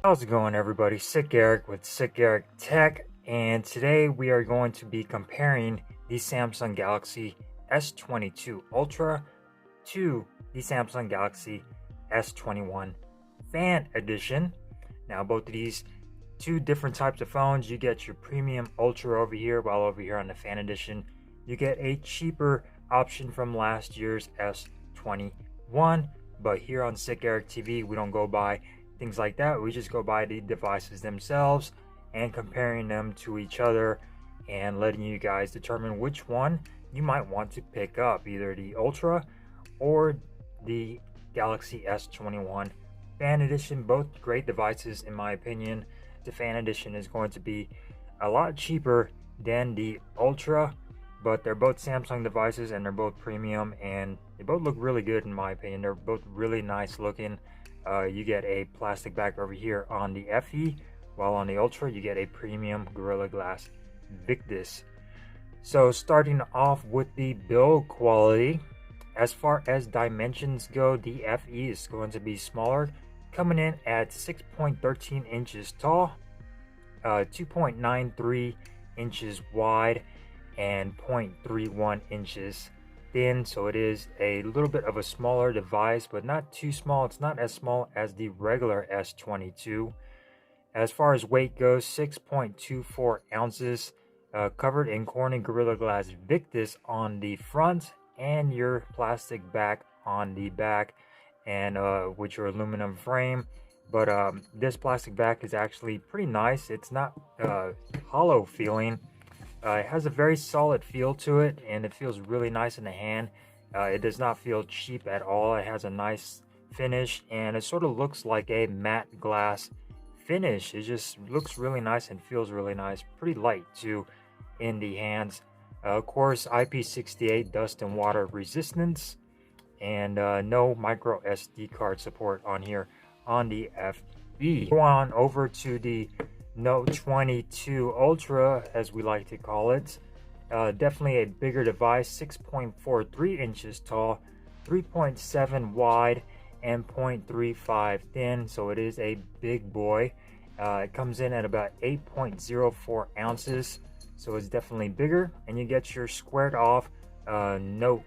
How's it going, everybody? Sicerik with Sicerik Tech, and today we are going to be comparing the Samsung Galaxy S22 Ultra to the Samsung Galaxy S21 Fan Edition. Now, both of these two different types of phones, you get your premium Ultra over here, while over here on the Fan Edition, you get a cheaper option from last year's S21. But here on Sicerik TV, we don't go by things like that. We just go by the devices themselves and comparing them to each other and letting you guys determine which one you might want to pick up, either the Ultra or the Galaxy S21 Fan Edition. Both great devices in my opinion. The Fan Edition is going to be a lot cheaper than the Ultra, but they're both Samsung devices and they're both premium, and they both look really good in my opinion. They're both really nice looking. You get a plastic back over here on the FE, while on the Ultra you get a premium Gorilla Glass Victus. So starting off with the build quality, as far as dimensions go, the FE is going to be smaller, coming in at 6.13 inches tall, 2.93 inches wide, and 0.31 inches thin. So it is a little bit of a smaller device, but not too small. It's not as small as the regular S22. As far as weight goes, 6.24 ounces, covered in Corning Gorilla Glass Victus on the front, and your plastic back on the back, and with your aluminum frame. But this plastic back is actually pretty nice. It's not hollow feeling. It has a very solid feel to it, and it feels really nice in the hand. It does not feel cheap at all. It has a nice finish, and it sort of looks like a matte glass finish. It just looks really nice and feels really nice. Pretty light too in the hands. Of course, IP68 dust and water resistance, and no micro SD card support on here on the FE. Go on over to the Note 22 Ultra, as we like to call it. Definitely a bigger device, 6.43 inches tall, 3.7 wide, and 0.35 thin. So it is a big boy. It comes in at about 8.04 ounces. So it's definitely bigger, and you get your squared off Note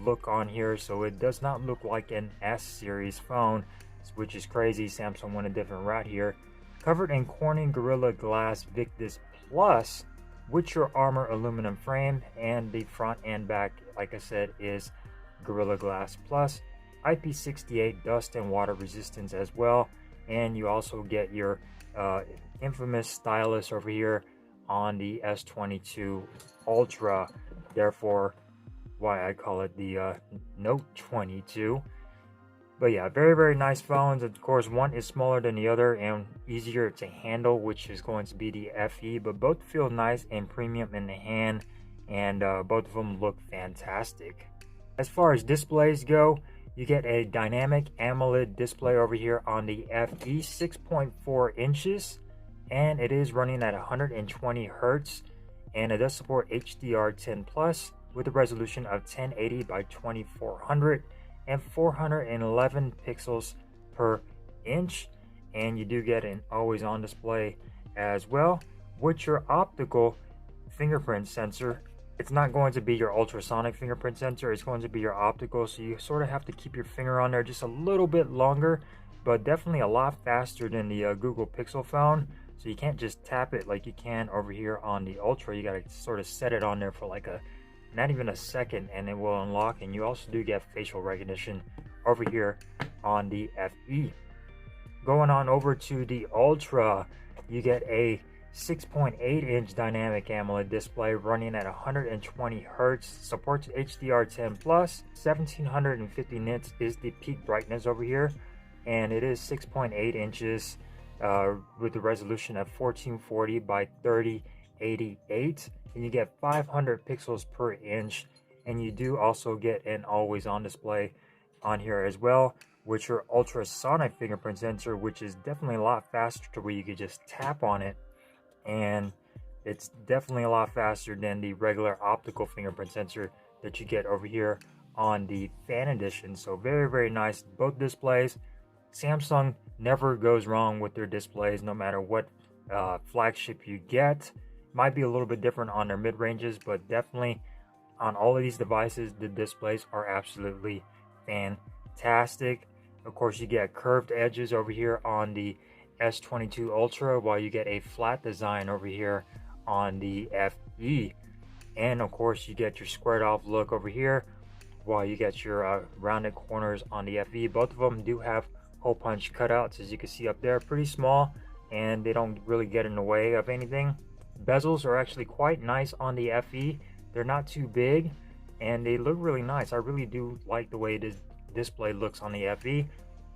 look on here. So it does not look like an S series phone, which is crazy. Samsung went a different route here. Covered in Corning Gorilla Glass Victus Plus with your Armor aluminum frame, and the front and back, like I said, is Gorilla Glass Plus. IP68 dust and water resistance as well, and you also get your infamous stylus over here on the S22 Ultra, therefore why I call it the Note 22. But yeah, very nice phones. Of course, one is smaller than the other and easier to handle, which is going to be the FE, but both feel nice and premium in the hand, and both of them look fantastic. As far as displays go, you get a dynamic AMOLED display over here on the FE, 6.4 inches, and it is running at 120 Hertz, and it does support HDR10 Plus with a resolution of 1080 by 2400 and 411 pixels per inch, and you do get an always-on display as well with your optical fingerprint sensor. It's not going to be your ultrasonic fingerprint sensor, it's going to be your optical, so you sort of have to keep your finger on there just a little bit longer, but definitely a lot faster than the Google Pixel phone. So you can't just tap it like you can over here on the Ultra. You got to sort of set it on there for like not even a second, and it will unlock. And you also do get facial recognition over here on the FE. Going on over to the Ultra, you get a 6.8 inch dynamic AMOLED display running at 120 Hertz, supports HDR10 Plus, 1750 nits is the peak brightness over here, and it is 6.8 inches with the resolution of 1440 by 3088. And you get 500 pixels per inch, and you do also get an always-on display on here as well with your ultrasonic fingerprint sensor, which is definitely a lot faster to where you could just tap on it, and it's definitely a lot faster than the regular optical fingerprint sensor that you get over here on the Fan Edition. So very nice, both displays. Samsung never goes wrong with their displays, no matter what flagship you get. Might be a little bit different on their mid-ranges, but definitely on all of these devices, the displays are absolutely fantastic. Of course, you get curved edges over here on the S22 Ultra, while you get a flat design over here on the FE. And of course, you get your squared off look over here, while you get your rounded corners on the FE. Both of them do have hole punch cutouts, as you can see up there, pretty small, and they don't really get in the way of anything. Bezels are actually quite nice on the FE. They're not too big, and they look really nice. I really do like the way this display looks on the FE.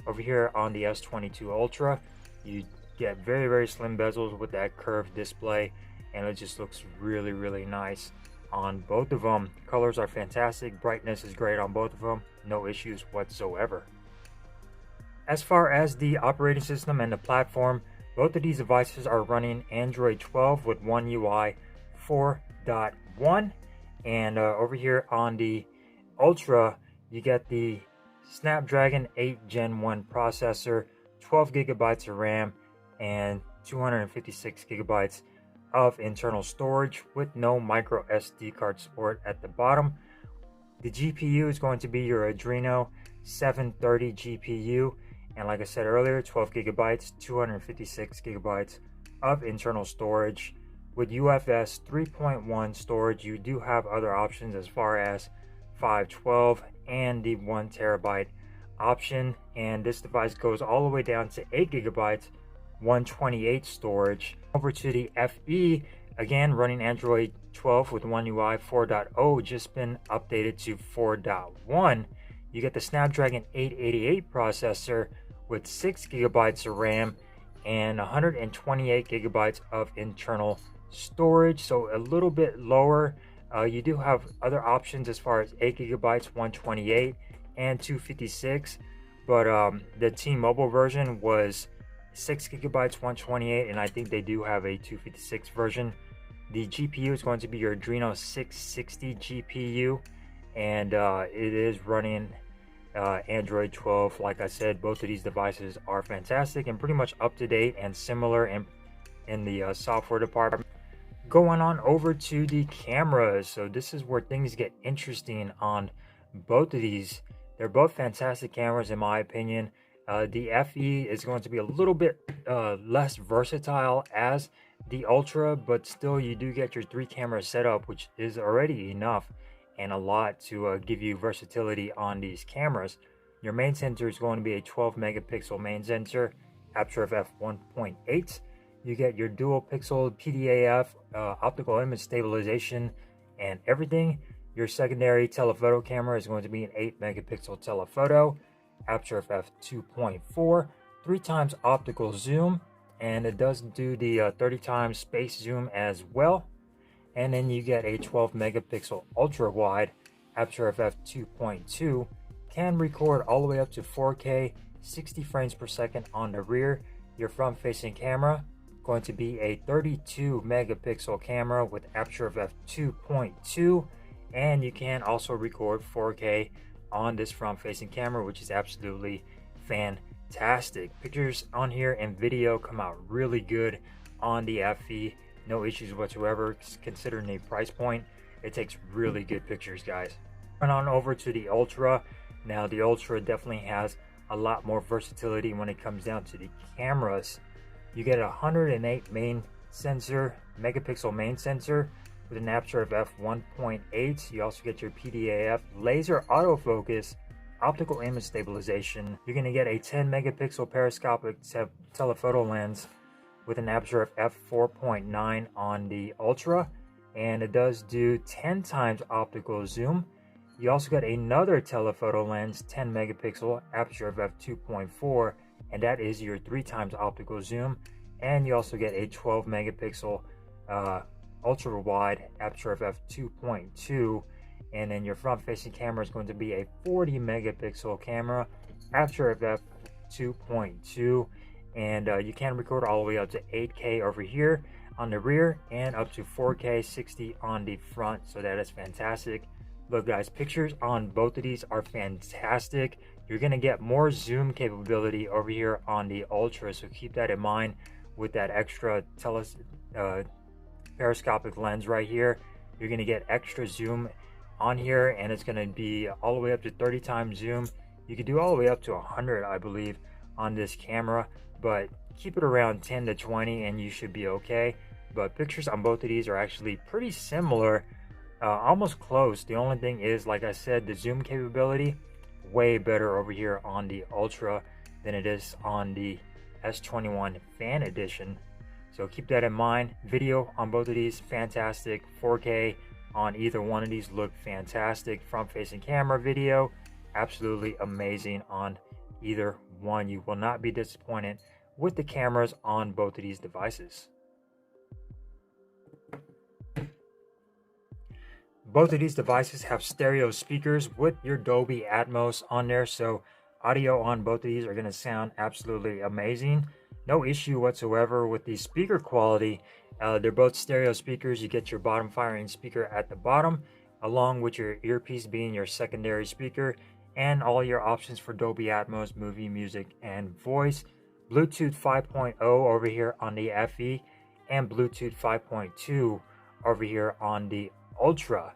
Over here on the S22 Ultra, you get very, very slim bezels with that curved display, and it just looks really, really nice on both of them. Colors are fantastic. Brightness is great on both of them. No issues whatsoever. As far as the operating system and the platform, both of these devices are running Android 12 with One UI 4.1. And over here on the Ultra, you get the Snapdragon 8 Gen 1 processor, 12 gigabytes of RAM, and 256 gigabytes of internal storage with no micro SD card support at the bottom. The GPU is going to be your Adreno 730 GPU, and like I said earlier, 12 gigabytes, 256 gigabytes of internal storage. With UFS 3.1 storage, you do have other options as far as 512 and the 1 terabyte option, and this device goes all the way down to 8 gigabytes, 128 storage. Over to the FE, again running Android 12 with One UI 4.0, just been updated to 4.1. You get the Snapdragon 888 processor with 6 gigabytes of RAM and 128 gigabytes of internal storage, so a little bit lower. You do have other options as far as 8 gigabytes, 128, and 256, but the T-Mobile version was 6 gigabytes, 128, and I think they do have a 256 version. The GPU is going to be your Adreno 660 GPU, and it is running Android 12. Like I said, both of these devices are fantastic and pretty much up to date and similar in the software department. Going on over to the cameras, so this is where things get interesting on both of these. They're both fantastic cameras in my opinion. The FE is going to be a little bit less versatile as the Ultra, but still you do get your 3 camera setup, which is already enough and a lot to give you versatility on these cameras. Your main sensor is going to be a 12 megapixel main sensor, aperture of f1.8. You get your dual pixel PDAF, optical image stabilization, and everything. Your secondary telephoto camera is going to be an 8 megapixel telephoto, aperture of f2.4, 3 times optical zoom, and it does do the 30 times space zoom as well. And then you get a 12 megapixel ultra wide, aperture of f2.2, can record all the way up to 4K, 60 frames per second on the rear. Your front facing camera going to be a 32 megapixel camera with aperture of f2.2, and you can also record 4K on this front facing camera, which is absolutely fantastic. Pictures on here and video come out really good on the FE. No issues whatsoever considering the price point. It takes really good pictures, guys. Run on over to the Ultra. Now the Ultra definitely has a lot more versatility when it comes down to the cameras. You get a 108 megapixel main sensor with an aperture of f1.8. You also get your PDAF laser autofocus, optical image stabilization. You're going to get a 10 megapixel periscopic telephoto lens with an aperture of f4.9 on the Ultra, and it does do 10 times optical zoom. You also get another telephoto lens, 10 megapixel, aperture of f2.4, and that is your 3 times optical zoom. And you also get a 12 megapixel ultra wide, aperture of f2.2, and then your front facing camera is going to be a 40 megapixel camera, aperture of f2.2, and you can record all the way up to 8K over here on the rear and up to 4K 60 on the front, so that is fantastic. Look guys, pictures on both of these are fantastic. You're going to get more zoom capability over here on the Ultra, so keep that in mind with that extra periscopic lens right here. You're going to get extra zoom on here, and it's going to be all the way up to 30 times zoom. You can do all the way up to 100, I believe, on this camera, but keep it around 10 to 20 and you should be okay. But pictures on both of these are actually pretty similar, almost close. The only thing is, like I said, the zoom capability way better over here on the Ultra than it is on the S21 Fan Edition. So keep that in mind. Video on both of these, fantastic. 4K on either one of these look fantastic. Front-facing camera video, absolutely amazing on either one. You will not be disappointed with the cameras on both of these devices. Both of these devices have stereo speakers with your Dolby Atmos on there, so audio on both of these are going to sound absolutely amazing. No issue whatsoever with the speaker quality. They're both stereo speakers. You get your bottom firing speaker at the bottom, along with your earpiece being your secondary speaker, and all your options for Dolby Atmos, movie, music, and voice. Bluetooth 5.0 over here on the FE, and Bluetooth 5.2 over here on the Ultra.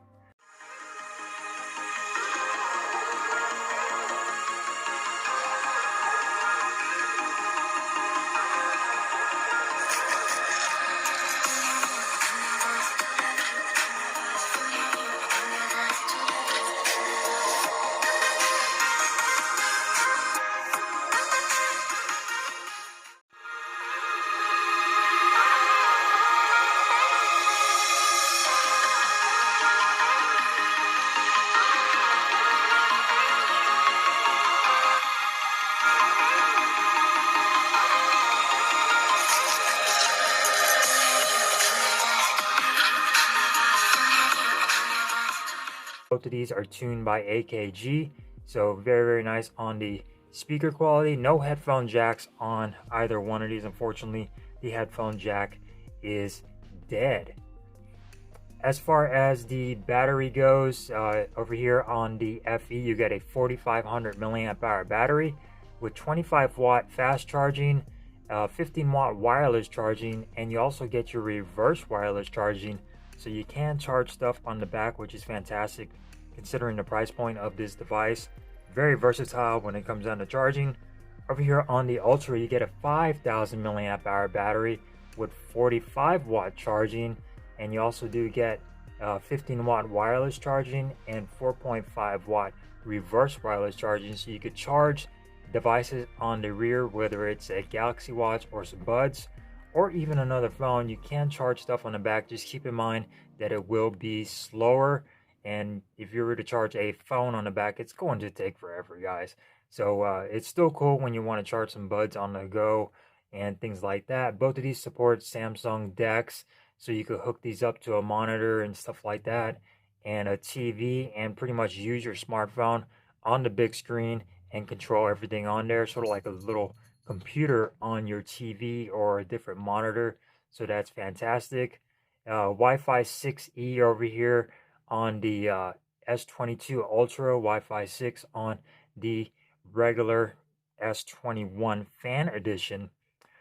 Both of these are tuned by AKG, so very nice on the speaker quality. No headphone jacks on either one of these. Unfortunately, the headphone jack is dead. As far as the battery goes, over here on the FE, you get a 4500 milliamp hour battery with 25 watt fast charging, 15 watt wireless charging, and you also get your reverse wireless charging, so you can charge stuff on the back, which is fantastic considering the price point of this device. Very versatile when it comes down to charging. Over here on the Ultra, you get a 5000 milliamp hour battery with 45 watt charging, and you also do get 15 watt wireless charging and 4.5 watt reverse wireless charging, so you could charge devices on the rear, whether it's a Galaxy Watch or some buds or even another phone. You can charge stuff on the back. Just keep in mind that it will be slower, and if you were to charge a phone on the back, it's going to take forever, guys. So it's still cool when you want to charge some buds on the go and things like that. Both of these support Samsung DeX, so you could hook these up to a monitor and stuff like that, and a TV, and pretty much use your smartphone on the big screen and control everything on there, sort of like a little computer on your TV or a different monitor. So that's fantastic. Wi-Fi 6E over here on the S22 Ultra, Wi-Fi 6 on the regular S21 Fan Edition.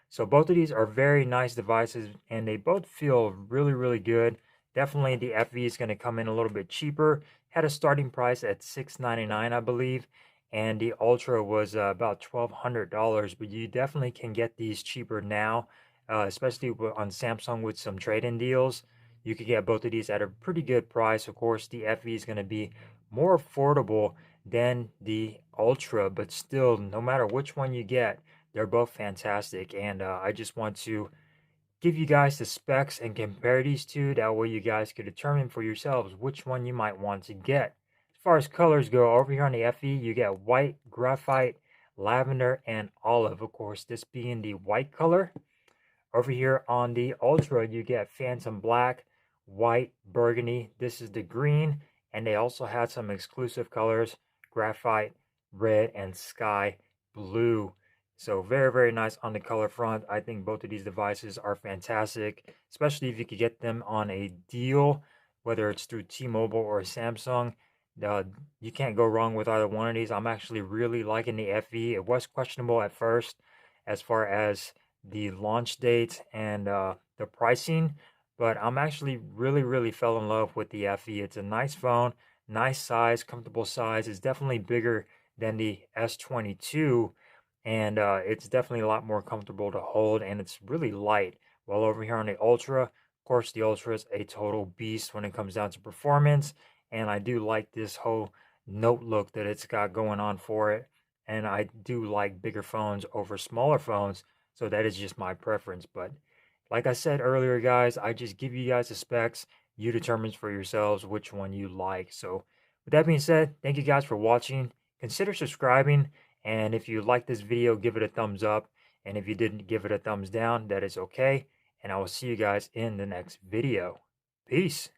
So both of these are very nice devices, and they both feel really good. Definitely the FE is going to come in a little bit cheaper. Had a starting price at $699, I believe, and the Ultra was about $1,200, but you definitely can get these cheaper now, especially on Samsung with some trade-in deals. You could get both of these at a pretty good price. Of course, the FE is going to be more affordable than the Ultra, but still, no matter which one you get, they're both fantastic. And I just want to give you guys the specs and compare these two. That way you guys could determine for yourselves which one you might want to get. As far as colors go, over here on the FE, you get white, graphite, lavender, and olive. Of course, this being the white color. Over here on the Ultra, you get phantom black, white, burgundy. This is the green, and they also had some exclusive colors: graphite, red, and sky blue. So very nice on the color front. I think both of these devices are fantastic, especially if you could get them on a deal, whether it's through T-Mobile or Samsung. Uh, you can't go wrong with either one of these. I'm actually really liking the FE. It was questionable at first as far as the launch date and the pricing, but I'm actually really fell in love with the FE. It's a nice phone, nice size, comfortable size. It's definitely bigger than the S22, and it's definitely a lot more comfortable to hold, and it's really light. While over here on the Ultra, of course, the Ultra is a total beast when it comes down to performance, and I do like this whole note look that it's got going on for it. And I do like bigger phones over smaller phones, so that is just my preference. But like I said earlier, guys, I just give you guys the specs. You determine for yourselves which one you like. So with that being said, thank you guys for watching. Consider subscribing, and if you like this video, give it a thumbs up. And if you didn't give it a thumbs down, that is okay. And I will see you guys in the next video. Peace.